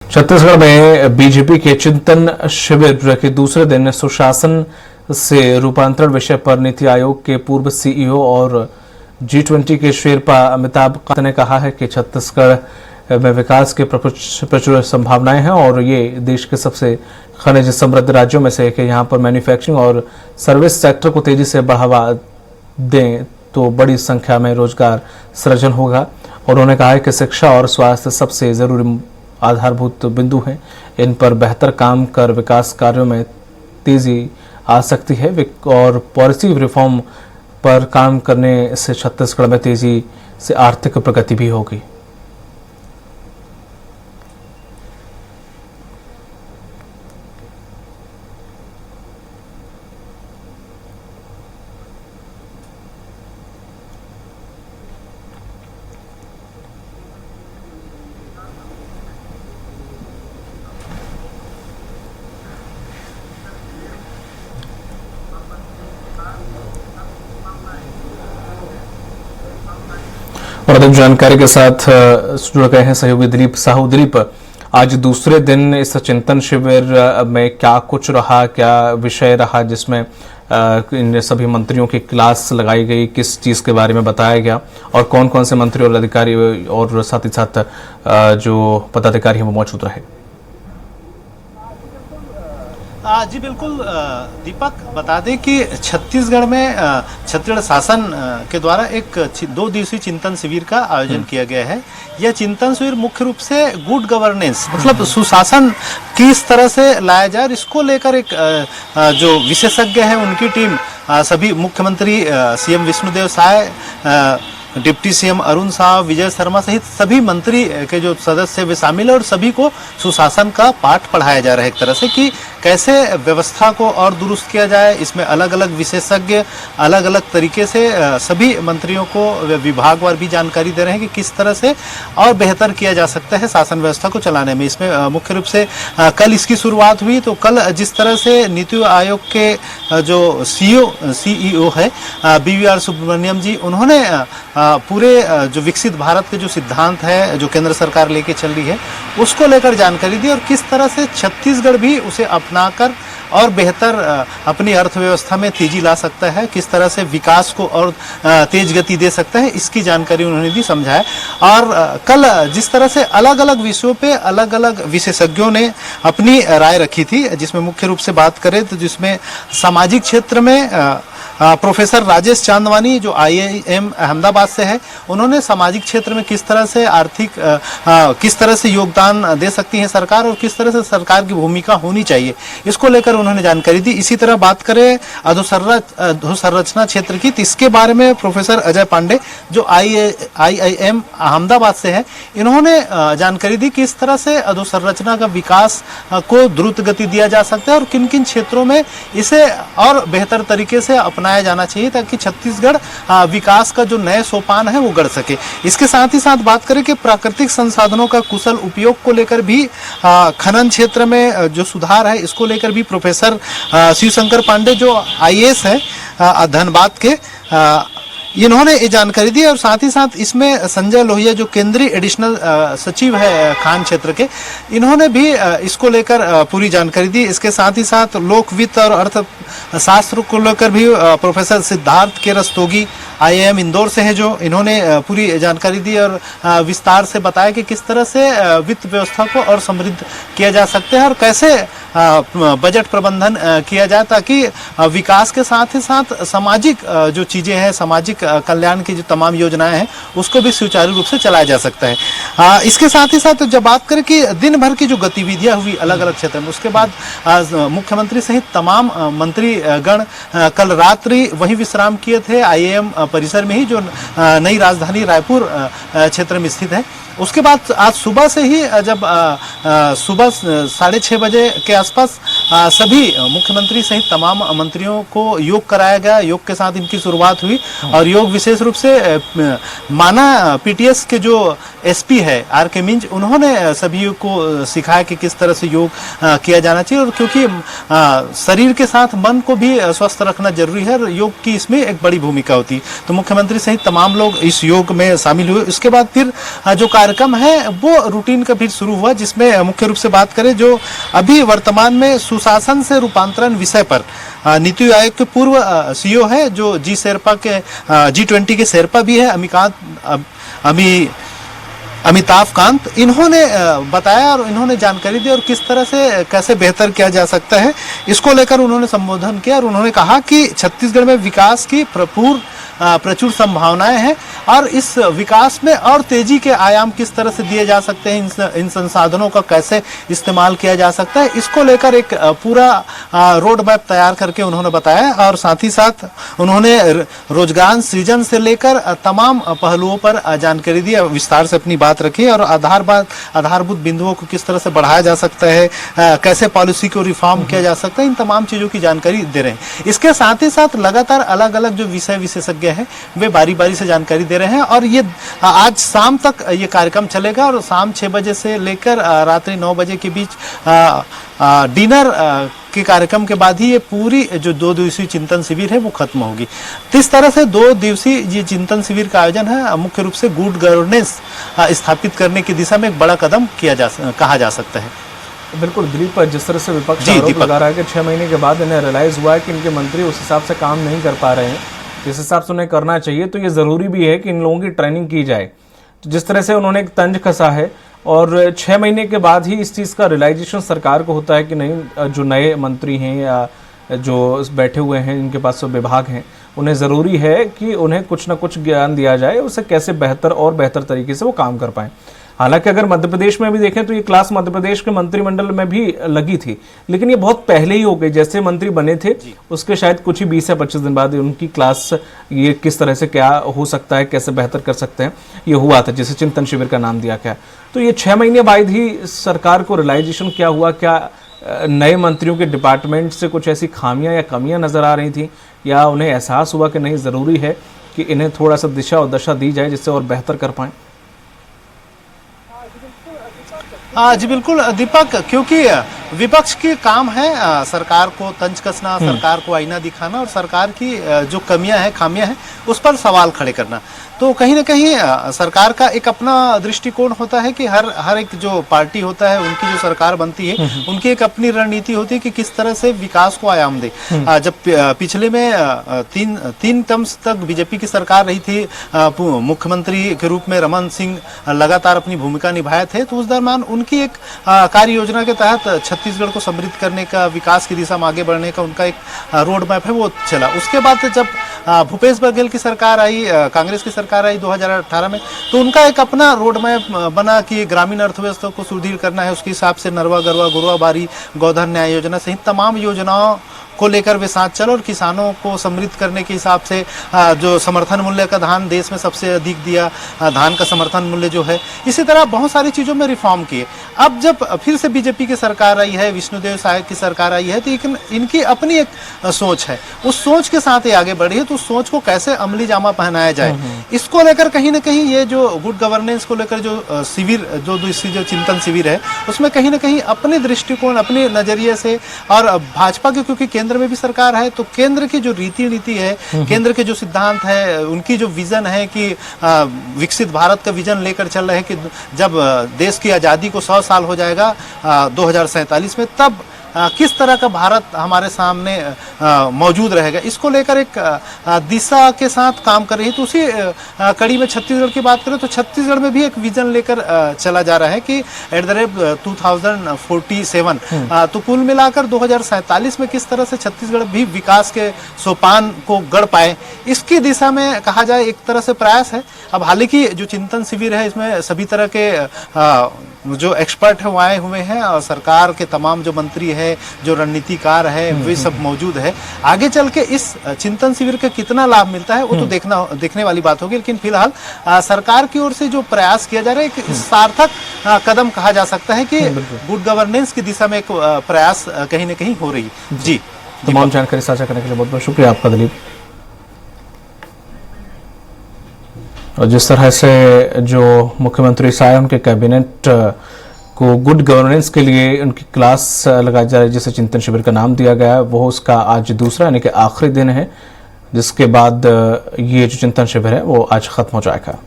छत्तीसगढ़ में बीजेपी के चिंतन शिविर के दूसरे दिन सुशासन से रूपांतरण विषय पर नीति आयोग के पूर्व सीईओ और G20 के शेरपा अमिताभ कांत ने कहा है कि छत्तीसगढ़ में विकास के प्रचुर संभावनाएं हैं और ये देश के सबसे खनिज समृद्ध राज्यों में से एक है। यहाँ पर मैन्युफैक्चरिंग और सर्विस सेक्टर को तेजी से बढ़ावा दें तो बड़ी संख्या में रोजगार सृजन होगा। और उन्होंने कहा है कि शिक्षा और स्वास्थ्य सबसे जरूरी आधारभूत बिंदु हैं। इन पर बेहतर काम कर विकास कार्यों में तेजी आ सकती है और पॉलिसी रिफॉर्म पर काम करने से छत्तीसगढ़ में तेजी से आर्थिक प्रगति भी होगी। और अधिक जानकारी के साथ जुड़ गए हैं सहयोगी दिलीप साहू। दिलीप, आज दूसरे दिन इस चिंतन शिविर में क्या कुछ रहा, क्या विषय रहा जिसमें इन सभी मंत्रियों की क्लास लगाई गई, किस चीज के बारे में बताया गया और कौन कौन से मंत्री और अधिकारी और साथ ही साथ जो पदाधिकारी हैं वो मौजूद रहे? जी बिल्कुल दीपक, बता दें कि छत्तीसगढ़ में छत्तीसगढ़ शासन के द्वारा एक 2 दिवसीय चिंतन शिविर का आयोजन किया गया है। यह चिंतन शिविर मुख्य रूप से गुड गवर्नेंस मतलब सुशासन किस तरह से लाया जाए और इसको लेकर एक जो विशेषज्ञ है उनकी टीम सभी मुख्यमंत्री CM Vishnudeo Sai, deputy CM Arun Sao, Vijay Sharma सहित सभी मंत्री के जो सदस्य वे शामिल है और सभी को सुशासन का पाठ पढ़ाया जा रहा है एक तरह से कि कैसे व्यवस्था को और दुरुस्त किया जाए। इसमें अलग अलग विशेषज्ञ अलग अलग तरीके से सभी मंत्रियों को विभागवार भी जानकारी दे रहे हैं कि किस तरह से और बेहतर किया जा सकता है शासन व्यवस्था को चलाने में। इसमें मुख्य रूप से कल इसकी शुरुआत हुई। तो कल जिस तरह से नीति आयोग के जो सीईओ है BVR सुब्रमण्यम जी, उन्होंने पूरे जो विकसित भारत के जो सिद्धांत है जो केंद्र सरकार लेके चल रही है उसको लेकर जानकारी दी और किस तरह से छत्तीसगढ़ भी उसे अपनाकर और बेहतर अपनी अर्थव्यवस्था में तेजी ला सकता है, किस तरह से विकास को और तेज गति दे सकता है, इसकी जानकारी उन्होंने दी, समझाया। और कल जिस तरह से अलग अलग विषयों पे अलग अलग विशेषज्ञों ने अपनी राय रखी थी, जिसमें मुख्य रूप से बात करें तो जिसमें सामाजिक क्षेत्र में प्रोफेसर राजेश चांदवानी जो IIM अहमदाबाद से है, उन्होंने सामाजिक क्षेत्र में किस तरह से आर्थिक किस तरह से योगदान दे सकती है सरकार और किस तरह से सरकार की भूमिका होनी चाहिए, इसको लेकर उन्होंने जानकारी दी। इसी तरह बात करें अधोसंरचना क्षेत्र की, तो इसके बारे में प्रोफेसर अजय पांडे जो IIM अहमदाबाद से है, इन्होंने जानकारी दी कि इस तरह से अधोसंरचना का विकास को द्रुत गति दिया जा सकता है और किन किन क्षेत्रों में इसे और बेहतर तरीके से अपनाया जाना चाहिए ताकि छत्तीसगढ़ विकास का जो नए सोपान है वो गढ़ सके। इसके साथ ही साथ बात करें कि प्राकृतिक संसाधनों का कुशल उपयोग को लेकर भी खनन क्षेत्र में जो सुधार है इसको लेकर भी प्रोफेसर शिवशंकर पांडे जो IAS है धनबाद के, इन्होंने ये जानकारी दी। और साथ ही साथ इसमें संजय लोहिया जो केंद्रीय एडिशनल सचिव है खान क्षेत्र के, इन्होंने भी इसको लेकर पूरी जानकारी दी। इसके साथ ही साथ लोक वित्त और अर्थशास्त्र को लेकर भी प्रोफेसर सिद्धार्थ के रस्तोगी IIM इंदौर से है, जो इन्होंने पूरी जानकारी दी और विस्तार से बताया कि किस तरह से वित्त व्यवस्था को और समृद्ध किया जा सकता है और कैसे बजट प्रबंधन किया जाए ताकि विकास के साथ ही साथ सामाजिक जो चीजें हैं, सामाजिक कल्याण की जो तमाम योजनाएं हैं उसको भी सुचारू रूप से चलाया जा सकता है। इसके साथ ही साथ जब बात करें कि दिन भर की जो गतिविधियां हुई अलग अलग क्षेत्र में, उसके बाद मुख्यमंत्री सहित तमाम मंत्री गण कल रात्रि वही विश्राम किए थे IIM परिसर में ही जो नई राजधानी रायपुर क्षेत्र में स्थित है। उसके बाद आज सुबह से ही जब सुबह 6:30 बजे के आसपास सभी मुख्यमंत्री सहित तमाम मंत्रियों को योग कराया गया। योग के साथ इनकी शुरुआत हुई और योग विशेष रूप से माना PTS के जो SP है RK मिंज, उन्होंने सभी को सिखाया कि किस तरह से योग किया जाना चाहिए और क्योंकि शरीर के साथ मन को भी स्वस्थ रखना जरूरी है और योग की इसमें एक बड़ी भूमिका होती है। तो मुख्यमंत्री सहित तमाम लोग इस योग में शामिल हुए। उसके बाद फिर जो कार्यक्रम है वो रूटीन का फिर शुरू हुआ, जिसमें में मुख्य रूप से बात करें, जो अभी वर्तमान में सुशासन से रूपांतरण विषय पर नीति आयोग के पूर्व सीईओ है, जो G20 के शेरपा भी है, अमिताभ कांत, इन्होंने बताया और इन्होंने जानकारी दी और किस तरह से कैसे बेहतर किया जा सकता है, इसको लेकर उन्होंने संबोधन किया और उन्होंने कहा कि छत्तीसगढ़ में विकास की प्रचुर संभावनाएं हैं और इस विकास में और तेजी के आयाम किस तरह से दिए जा सकते हैं, इन संसाधनों का कैसे इस्तेमाल किया जा सकता है, इसको लेकर एक पूरा रोड मैप तैयार करके उन्होंने बताया। और साथ ही साथ उन्होंने रोजगार सृजन से लेकर तमाम पहलुओं पर जानकारी दी, विस्तार से अपनी बात रखी और आधारभूत बिंदुओं को किस तरह से बढ़ाया जा सकता है, कैसे पॉलिसी को रिफॉर्म किया जा सकता है, इन तमाम चीजों की जानकारी दे रहे हैं। इसके साथ ही साथ लगातार अलग अलग जो विषय विशेषज्ञ हैं वे बारी बारी से जानकारी दे रहे हैं और ये आज शाम तक ये कार्यक्रम चलेगा और शाम 6 बजे से लेकर रात्रि 9 बजे के बीच डिनर के कार्यक्रम के बाद ही ये पूरी जो 2 दिवसीय चिंतन शिविर है वो खत्म होगी। तो इस तरह से 2 दिवसीय ये चिंतन शिविर का आयोजन है मुख्य रूप से गुड गवर्नेंस स्थापित करने की दिशा में एक बड़ा कदम कहा जा सकता है। बिल्कुल दिलीप, जिस तरह से विपक्ष आरोप लगा रहा है कि 6 महीने के बाद इन्हें रियलाइज हुआ है कि इनके मंत्री उस हिसाब से काम नहीं कर पा रहे हैं जिस हिसाब से उन्हें करना चाहिए, तो ये ज़रूरी भी है कि इन लोगों की ट्रेनिंग की जाए। तो जिस तरह से उन्होंने एक तंज कसा है और 6 महीने के बाद ही इस चीज़ का रियलाइजेशन सरकार को होता है कि नहीं, जो नए मंत्री हैं या जो बैठे हुए हैं इनके पास जो विभाग हैं, उन्हें ज़रूरी है कि उन्हें कुछ ना कुछ ज्ञान दिया जाए, उससे कैसे बेहतर और बेहतर तरीके से वो काम कर पाएँ। हालांकि अगर मध्य प्रदेश में भी देखें तो ये क्लास मध्य प्रदेश के मंत्रिमंडल में भी लगी थी, लेकिन ये बहुत पहले ही हो गई। जैसे मंत्री बने थे उसके शायद कुछ ही 20 या 25 दिन बाद उनकी क्लास ये किस तरह से क्या हो सकता है, कैसे बेहतर कर सकते हैं, ये हुआ था, जिसे चिंतन शिविर का नाम दिया गया। तो ये 6 महीने बाद ही सरकार को रियलाइजेशन क्या हुआ, क्या नए मंत्रियों के डिपार्टमेंट से कुछ ऐसी खामियां या कमियां नजर आ रही थी, या उन्हें एहसास हुआ कि नहीं ज़रूरी है कि इन्हें थोड़ा सा दिशा और दशा दी जाए जिससे और बेहतर कर पाएँ? जी बिल्कुल दीपक, क्योंकि विपक्ष के काम है सरकार को तंज कसना, सरकार को आईना दिखाना और सरकार की जो कमियां हैं, खामियां हैं, उस पर सवाल खड़े करना। तो कहीं ना कहीं सरकार का एक अपना दृष्टिकोण होता है कि हर एक जो पार्टी होता है, उनकी जो सरकार बनती है, उनकी एक अपनी रणनीति होती है कि किस तरह से विकास को आयाम दे। जब पिछले में तीन टर्म्स तक बीजेपी की सरकार रही थी, मुख्यमंत्री के रूप में रमन सिंह लगातार अपनी भूमिका निभाए थे, तो उस दरमियान उनकी एक कार्य योजना के तहत छत्तीसगढ़ को समृद्ध करने का, विकास की दिशा में आगे बढ़ने का उनका एक रोड मैप है, वो चला। उसके बाद जब भूपेश बघेल की सरकार आई, कांग्रेस की सरकार आई 2018 में, तो उनका एक अपना रोड मैप बना कि ग्रामीण अर्थव्यवस्था को सुदृढ़ करना है। उसके हिसाब से नरवा गरवा गुरुआ बारी गोधन न्याय योजना सहित तमाम योजनाओं को लेकर वे साथ चले और किसानों को समृद्ध करने के हिसाब से जो समर्थन मूल्य का धान देश में सबसे अधिक दिया, धान का समर्थन मूल्य जो है, इसी तरह बहुत सारी चीज़ों में रिफॉर्म किए। अब जब फिर से बीजेपी की सरकार आई है, विष्णुदेव साय की सरकार आई है, तो इनकी अपनी एक सोच है, उस सोच के साथ ये आगे बढ़ी है। तो उस सोच को कैसे अमली जामा पहनाया जाए, इसको लेकर कहीं ना कहीं ये जो गुड गवर्नेंस को लेकर जो शिविर, जो चिंतन शिविर है, उसमें कहीं ना कहीं अपने दृष्टिकोण, अपने नजरिए से, और भाजपा के क्योंकि केंद्र में भी सरकार है, तो केंद्र की जो नीति है, केंद्र के जो सिद्धांत है, उनकी जो विजन है कि विकसित भारत का विजन लेकर चल रहे हैं कि जब देश की आज़ादी को 100 साल हो जाएगा 2047 में, तब किस तरह का भारत हमारे सामने मौजूद रहेगा, इसको लेकर एक दिशा के साथ काम कर रही है। तो उसी कड़ी में छत्तीसगढ़ की बात करें तो छत्तीसगढ़ में भी एक विजन लेकर चला जा रहा है कि एट द रेट 2047 तो कुल मिलाकर 2047 में किस तरह से छत्तीसगढ़ भी विकास के सोपान को गढ़ पाए, इसकी दिशा में कहा जाए एक तरह से प्रयास है। अब हालांकि जो चिंतन शिविर है, इसमें सभी तरह के जो एक्सपर्ट है वो आए हुए हैं और सरकार के तमाम जो मंत्री है, जो रणनीतिकार है, वे सब मौजूद है। आगे चल के इस चिंतन शिविर का कितना लाभ मिलता है वो तो देखने वाली बात होगी, लेकिन फिलहाल सरकार की ओर से जो प्रयास किया जा रहा है, एक सार्थक कदम कहा जा सकता है कि गुड गवर्नेंस की दिशा में एक प्रयास कहीं ना कहीं हो रही है। जी, तमाम जानकारी साझा करने के लिए बहुत बहुत शुक्रिया आपका दिलीप। और जिस तरह से जो मुख्यमंत्री साय, उनके कैबिनेट को गुड गवर्नेंस के लिए उनकी क्लास लगाई जा रही है, जिसे चिंतन शिविर का नाम दिया गया है, वो उसका आज दूसरा यानी कि आखिरी दिन है, जिसके बाद ये जो चिंतन शिविर है वो आज खत्म हो जाएगा।